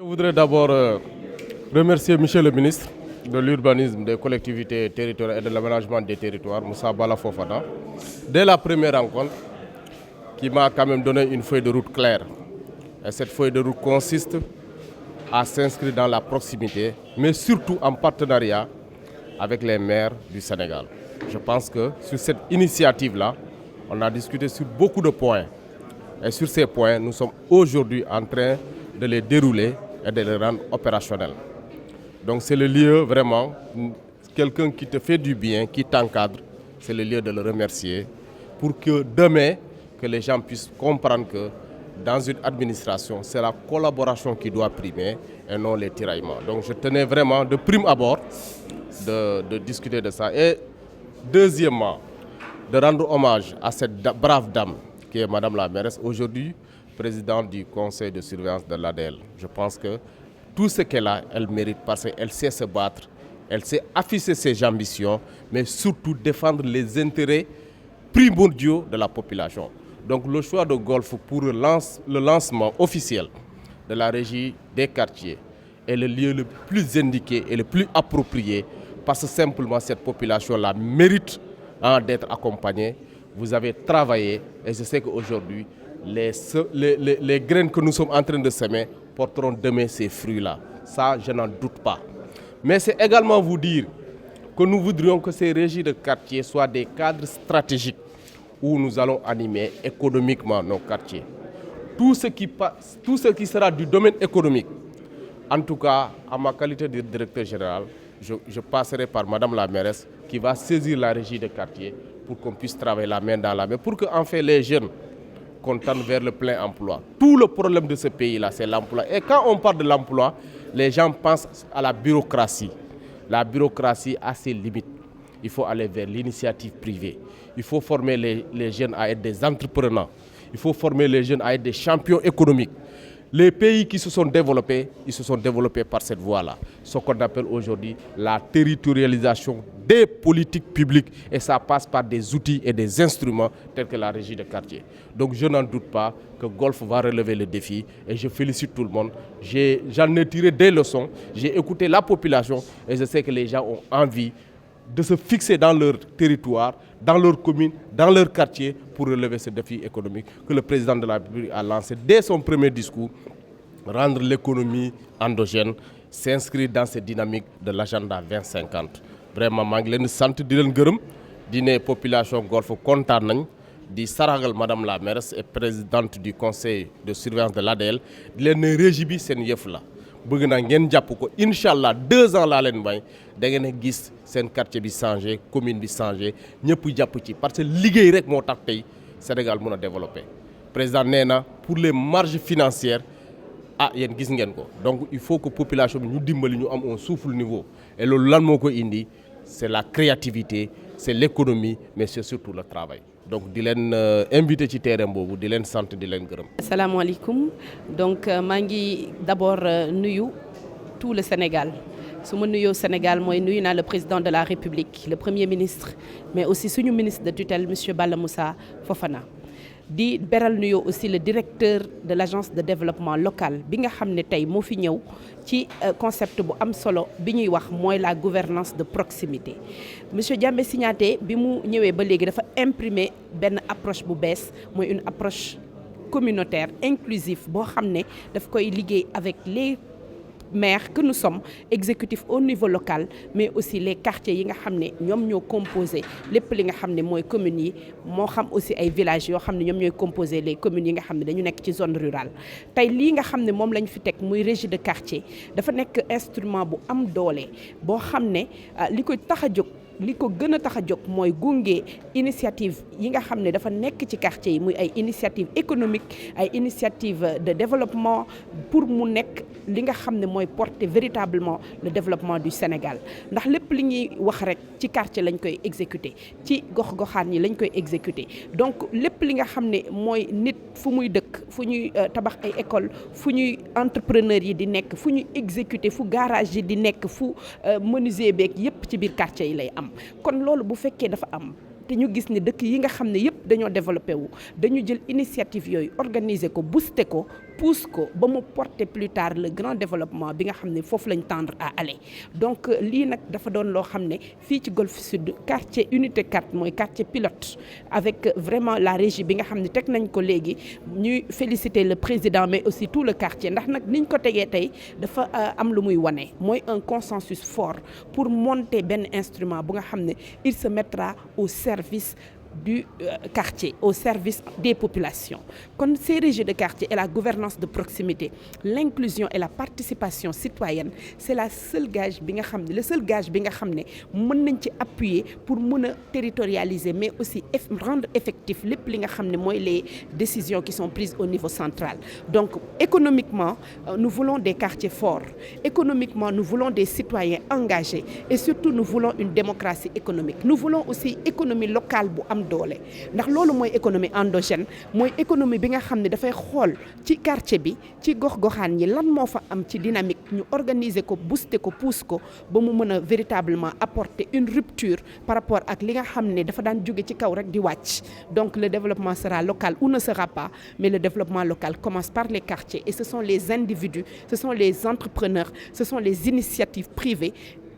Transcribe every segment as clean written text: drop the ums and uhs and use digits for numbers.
Je voudrais d'abord remercier Monsieur le ministre de l'Urbanisme, des collectivités territoriales et de l'aménagement des territoires, Moussa Bala Fofana, dès la première rencontre, qui m'a quand même donné une feuille de route claire. Et cette feuille de route consiste à s'inscrire dans la proximité, mais surtout en partenariat avec les maires du Sénégal. Je pense que sur cette initiative-là, on a discuté sur beaucoup de points. Et sur ces points, nous sommes aujourd'hui en train de les dérouler et de les rendre opérationnels. Donc c'est le lieu vraiment, quelqu'un qui te fait du bien, qui t'encadre, c'est le lieu de le remercier pour que demain, que les gens puissent comprendre que dans une administration, c'est la collaboration qui doit primer et non les tiraillements. Donc je tenais vraiment de prime abord de discuter de ça. Et deuxièmement, de rendre hommage à cette brave dame qui est Madame la mairesse, aujourd'hui présidente du conseil de surveillance de l'ADL. Je pense que tout ce qu'elle a, elle mérite parce qu'elle sait se battre, elle sait afficher ses ambitions, mais surtout défendre les intérêts primordiaux de la population. Donc le choix de Golf pour le lancement officiel de la régie des quartiers est le lieu le plus indiqué et le plus approprié parce que simplement cette population-là mérite d'être accompagnée. Vous avez travaillé et je sais qu'aujourd'hui, les graines que nous sommes en train de semer porteront demain ces fruits-là. Ça, je n'en doute pas. Mais c'est également vous dire que nous voudrions que ces régies de quartier soient des cadres stratégiques où nous allons animer économiquement nos quartiers. Tout ce qui sera du domaine économique, en tout cas, à ma qualité de directeur général, je passerai par Madame la mairesse qui va saisir la régie de quartier pour qu'on puisse travailler la main dans la main, pour que en fait les jeunes qu'on tende vers le plein emploi. Tout le problème de ce pays-là, c'est l'emploi. Et quand on parle de l'emploi, les gens pensent à la bureaucratie. La bureaucratie a ses limites. Il faut aller vers l'initiative privée. Il faut former les jeunes à être des entrepreneurs. Il faut former les jeunes à être des champions économiques. Les pays qui se sont développés, ils se sont développés par cette voie-là. Ce qu'on appelle aujourd'hui la territorialisation des politiques publiques. Et ça passe par des outils et des instruments tels que la régie de quartier. Donc je n'en doute pas que Golf va relever le défi. Et je félicite tout le monde. J'en ai tiré des leçons. J'ai écouté la population. Et je sais que les gens ont envie de se fixer dans leur territoire, dans leur commune, dans leur quartier pour relever ce défi économique que le président de la République a lancé dès son premier discours, rendre l'économie endogène, s'inscrire dans cette dynamique de l'agenda 2050. Vraiment, je suis sant di leen gërëm di ne population Golf kontaan nañ di saragal Madame la mairesse et présidente du conseil de surveillance de l'ADL di leen ne régie bi seen yëf la. bëgg naa ngeen jàpp ko incha allah 2 ans laa leen may da ngeen a gis seen quartier bi changé commune bi changé ñëpp jàpp ci parce que liggéey rek moo tax tey Sénégal mën a développé. Président nee na pour les marges financières yéen gis ngeen ko donc il faut que population bi ñu dimbali ñu am un souffle nouveau et loolu lan moo ko indi c'est la créativité c'est l'économie mais c'est surtout le travail. Donc di leen invité ci terrain boobu di leen sant di leen gërëm. asalaamaaleykum donc maa ngi d'abord nuyu tout le Sénégal su ma nuyoo Sénégal mooy nuyu naa le président de la République le premier ministre mais aussi suñu ministre de tutelle monsieur Bala Moussa Fofana. di beral nuyoo aussi le directeur de l'agence de développement local bi nga xam ne tey moo fi ñëw ci concept bu am solo bi ñuy wax mooy la gouvernance de proximité monsieur Diambé Signaté bi mu ñëwee ba léegi dafa imprimer benn approche bu bees mooy une approche communautaire inclusive boo xam ne daf koy liggéey avec les maires que nous sommes exécutifs au niveau local mais aussi les quartiers yi nga xam ne ñoom ñoo composé lépp li nga xam ne mooy communes yi moo xam aussi ay villages yoo xam ne ñoom ñooy composé les communes yi nga xam ne dañu nekk ci zone rurale tey lii nga xam ne moom lañ fi teg muy régie de quartier dafa nekk instrument bu am doole boo xam ne li koy tax a jóg li ko gën a tax a jóg mooy gunge initiative yi nga xam ne dafa nekk ci quartier yi muy ay initiative économique ay initiative de développement pour mu nekk li nga xam ne mooy porter véritablement le développement du Sénégal ndax lépp li ñuy wax rek ci quartier lañ koy exécuter ci gox-goxaan yi lañ koy exécuter donc lépp li nga xam ne mooy nit fu muy dëkk fu ñuy tabax ay école fu ñuy entrepreneur yi di nekk fu ñuy exécuter fu garage yi di nekk fu menuisier beeg yépp ci biir quartier yi lay am kon loolu bu fekkee dafa am te ñu gis ne dëkk yi nga xam ne yëpp dañoo développé wu dañu jël initiative yooyu organiser ko booster ko pousse ko ba mu porter plus tard le grand développement bi nga xam ne foofu lañ tendre à aller donc lii nag dafa doon loo xam ne fii ci Golf Sud quartier unité 4 mooy quartier pilote avec vraiment la régie bi nga xam ne teg nañ ko léegi ñuy féliciter le président mais aussi tout le quartier ndax nag niñ ko tegee tey dafa am lu muy wane mooy un consensus fort pour monter benn instrument bu nga xam ne il se mettra au service du quartier, au service des populations. Comme ces régies de quartier et la gouvernance de proximité, l'inclusion et la participation citoyenne, c'est la seule gage, le seul gage bi nga xam ne mën nañ ci appuyer pour mën a territorialiser mais aussi rendre effectif lépp li nga xam ne mooy les décisions qui sont prises au niveau central. Donc économiquement, nous voulons des quartiers forts. Économiquement, nous voulons des citoyens engagés et surtout nous voulons une démocratie économique. Nous voulons aussi économie locale bu am doole ndax loolu mooy économie endogène mooy économie bi nga xam ne dafay xool ci quartier bi ci gox-goxaan ñi lan moo fa am ci dynamique ñu organiser ko booster ko pousse ko ba mu mën a véritablement apporter une rupture par rapport ak li nga xam ne dafa daan jóge ci kaw rek di wàcc. Donc le développement sera local ou ne sera pas, mais le développement local commence par les quartiers et ce sont les individus, ce sont les entrepreneurs, ce sont les initiatives privées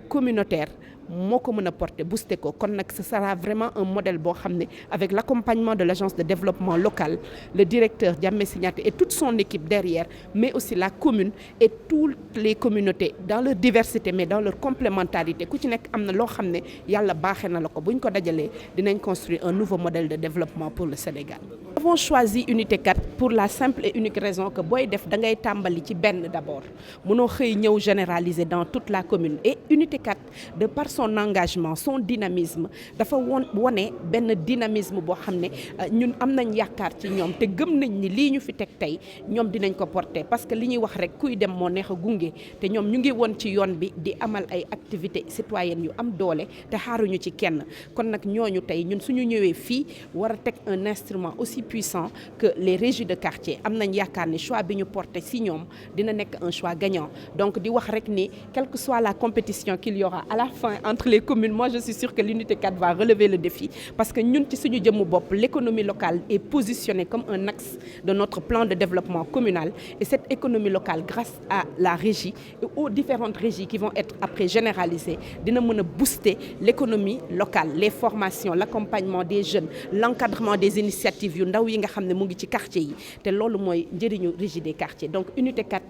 communautaires moo ko mën a porter booster ko kon nag ce sera vraiment un modèle boo xam ne avec l'accompagnement de l'agence de développement local, le directeur Diamé Signaté et toute son équipe derrière, mais aussi la commune et toutes les communautés dans leur diversité mais dans leur complémentarité ku ci nekk am na loo xam ne yàlla baaxee na la ko bu ñu ko dajalee dinañ construire un nouveau modèle de développement pour le Sénégal. Nous avons choisi unité 4 pour la simple et unique raison que booy def da ngay tàmbali ci benn d'abord mënoo xëy ñëw généraliser dans toute la commune et unité 4 de par son engagement son dynamisme dafa wone benn dynamisme boo xam ne ñun am nañ yaakaar ci ñoom te gëm nañ ni lii ñu fi teg tey ñoom dinañ ko porter parce que li ñuy wax rek kuy dem moo neex a gunge te ñoom ñu ngi woon ci yoon bi di amal ay activités citoyennes yu am doole te xaaruñu ci kenn kon nag ñooñu tey ñun suñu ñëwee fii war a teg un instrument aussi puissant que les régies de quartier am nañ yaakaar ni choix bi ñu porter si ñoom dina nekk un choix gagnant donc di wax rek ni quelle que soit la compétition qu'il y aura à la fin entre les communes, moi je suis sûre que l'unité 4 va relever le défi parce que ñun ci suñu jëmmu bopp l'économie locale est positionnée comme un axe de notre plan de développement communal et cette économie locale grâce à la régie et aux différentes régies qui vont être après généralisées dina mën a booster l'économie locale, les formations, l'accompagnement des jeunes, l'encadrement des initiatives yu ndaw yi nga xam ne mu ngi ci quartier yi te loolu mooy njëriñu régie des quartiers donc unité 4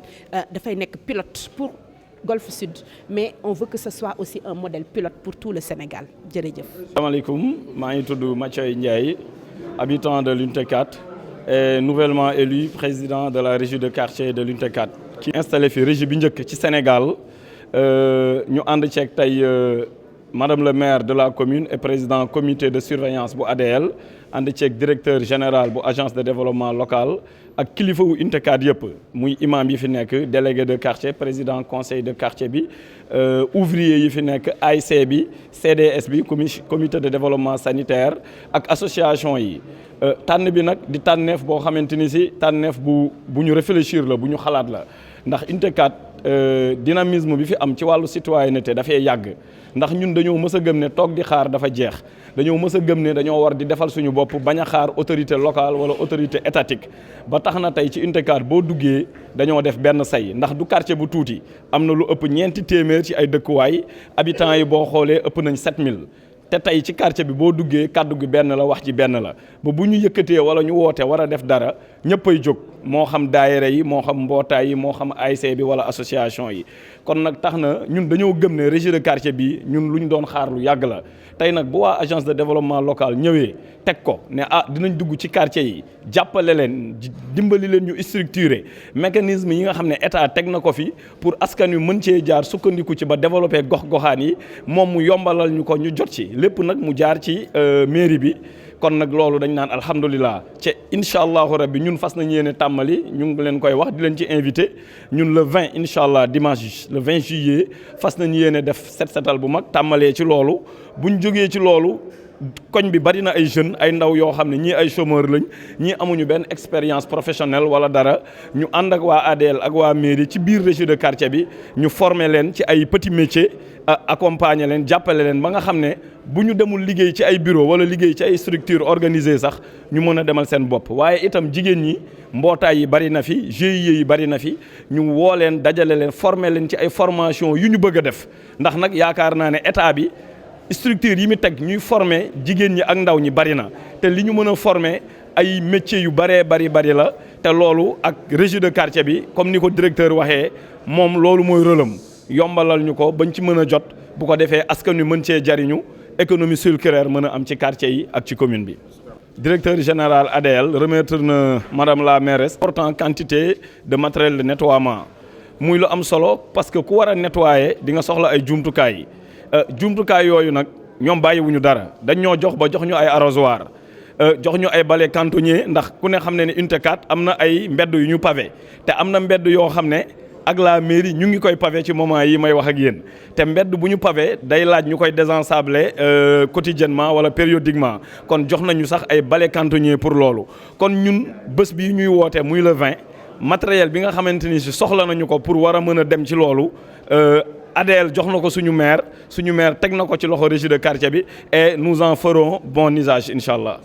dafay nekk pilote pour Golf Sud, mais on veut que ce soit aussi un modèle pilote pour tout le Sénégal. Jërëjëf. Asalaamaaleykum, maa ngi tudd Mathieu Ndiaye, habitant de l'unité 4 et nouvellement élu président de la régie de quartier de l'unité 4. Qui installé fi régie bi njëkk ci Sénégal ñu ànd ceeg tey madame le maire de la commune et président comité de surveillance bu ADL ànd ceeg directeur général bu agence de développement local ak kilifa wu unité 4 yëpp muy imam yi fi nekk délégué de quartier président conseil de quartier bi ouvrier yi fi nekk AIC bi CDS bi comité de développement sanitaire ak association yi tànn bi nag di tànneef boo xamante ni si tànneef bu ñu réfléchir la bu ñu xalaat la ndax unité 4 dynamisme bi fi am ci wàllu citoyenneté dafay yàgg ndax ñun dañoo mës a gëm ne toog di xaar dafa jeex dañoo mës a gëm ne dañoo war di defal suñu bopp bañ a xaar autorité locale wala autorité étatique ba tax na tey ci unité 4 boo duggee dañoo def benn say ndax du quartier bu tuuti am na lu ëpp 4 téeméer ci ay dëkkuwaay habitants yi boo xoolee ëpp nañ 7000 te tey ci quartier bi boo duggee kàddu gi benn la wax ji benn la ba bu ñu yëkkatee wala ñu woote war a def dara ñëppay jóg moo xam daayira yi moo xam mbootaay yi moo xam AIC bi wala association yi kon nag tax na ñun dañoo gëm ne régie de quartier bi ñun lu ñu doon xaar lu yàgg la tey nag bu waa agence de développement local ñëwee teg ko ne dinañ dugg ci quartier yi jàppale leen dimbali leen ñu structurer mécanisme yi nga xam ne état teg na ko fi pour askan wi mën cee jaar sukkandiku ci ba développer gox-goxaan yi moom mu yombalal ñu ko ñu jot ci lépp nag mu jaar ci mairie bi kon nag loolu dañ naan alhamdulilah ci incha allahu rabbi ñun fas nañ yéene tàmmali ñu ngi leen koy wax di leen ci invité ñun le 20 incha allah dimanche le 20 juillet fas nañ yéene def set setal bu mag tàmmalee ci loolu buñ jógee ci loolu koñ bi bari na ay jeunes ay ndaw yoo xam ne ñii ay chômeurs lañ ñii amuñu benn expérience professionnelle wala dara ñu ànd ak waa ADL ak waa mairie ci biir régie de quartier bi ñu former leen ci ay petits métiers accompagner leen jàppale leen ba nga xam ne bu ñu demul liggéey ci ay bureau wala liggéey ci ay structures organisées sax ñu mën a demal seen bopp. waaye itam jigéen ñi mbootaay yi bari na fi GIE yi bari na fi ñu woo leen dajale leen former leen ci ay formation yu ñu bëgg a def ndax nag yaakaar naa ne état bi structure yi mu teg ñuy former jigéen ñi ak ndaw ñi bari na te li ñu mën a former ay métiers yu bari la te loolu ak régie de quartier bi comme ni ko directeur waxee moom loolu mooy rôle am yombalal ñu ko bañ ci mën a jot bu ko defee askan wi mën cee jariñu économie circulaire mën a am ci quartier yi ak ci commune bi. Directeur général ADL remettre na madame la mairesse importante quantité de matériel de nettoiement muy lu am solo parce que ku war a nettoyer di nga soxla ay jumtukaay jumtukaay yooyu nag ñoom bàyyiwuñu dara dañ ñoo jox ba jox ñu ay arrosoir jox ñu ay balai cantonnier ndax ku ne xam ne ne unité 4 am na ay mbedd yu ñu pavé te am na mbedd yoo xam ne ak la mairie ñu ngi koy pavé ci moment yi may wax ak yéen te mbedd bu ñu pavé day laaj ñu koy désensabler quotidiennement wala périodiquement kon jox nañu sax ay balai cantonnier pour loolu kon ñun bés bi ñuy woote muy le 20 matériel bi nga xamante ni si soxla nañu ko pour war a mën a dem ci loolu ADL jox na ko suñu maire teg na ko ci loxo régie de quartier bi et nous en ferons bon usage incha allah.